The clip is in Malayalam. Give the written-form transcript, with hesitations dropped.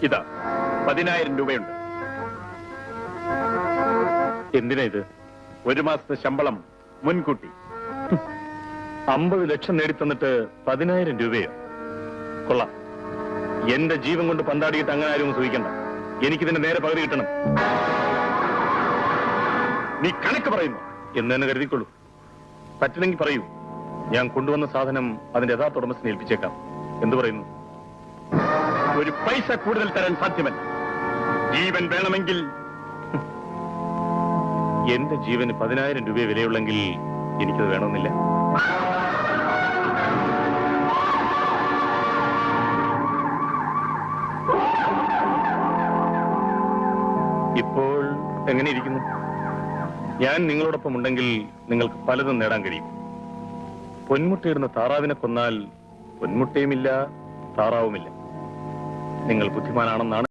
ഇതാ 10,000 രൂപയുണ്ട്. എന്തിനാ ഇത്? ഒരു മാസത്തെ ശമ്പളം മുൻകൂട്ടി. 50 ലക്ഷം നേടിത്തന്നിട്ട് 10,000 രൂപയോ? കൊള്ളാം. എന്റെ ജീവൻ കൊണ്ട് പന്താടിയിട്ട് അങ്ങനെ ആരും സൂഹിക്കണ്ട. എനിക്കിതിന്റെ നേരെ പകുതി കിട്ടണം. നീ കണക്ക് പറയുന്നു എന്ന് തന്നെ കരുതിക്കൊള്ളൂ. പറ്റില്ലെങ്കിൽ പറയൂ. ഞാൻ കൊണ്ടുവന്ന സാധനം അതിന്റെ യഥാർത്ഥ ഉടമസ്ഥനെ ഏൽപ്പിച്ചേക്കാം. എന്തു പറയുന്നു? ഒരു പൈസ കൂടുതൽ തരാൻ സാധ്യമല്ല. ജീവൻ വേണമെങ്കിൽ എന്റെ ജീവന് 10,000 രൂപയെ വിലയുള്ളെങ്കിൽ എനിക്കത് വേണമെന്നില്ല. ഇപ്പോൾ എങ്ങനെ ഇരിക്കുന്നു? ഞാൻ നിങ്ങളോടൊപ്പം ഉണ്ടെങ്കിൽ നിങ്ങൾക്ക് പലതും നേടാൻ കഴിയും. പൊന്മുട്ടയിടുന്ന താറാവിനെ കൊന്നാൽ പൊന്മുട്ടയുമില്ല, താറാവുമില്ല. നിങ്ങൾ ബുദ്ധിമാനാണെന്നാണ്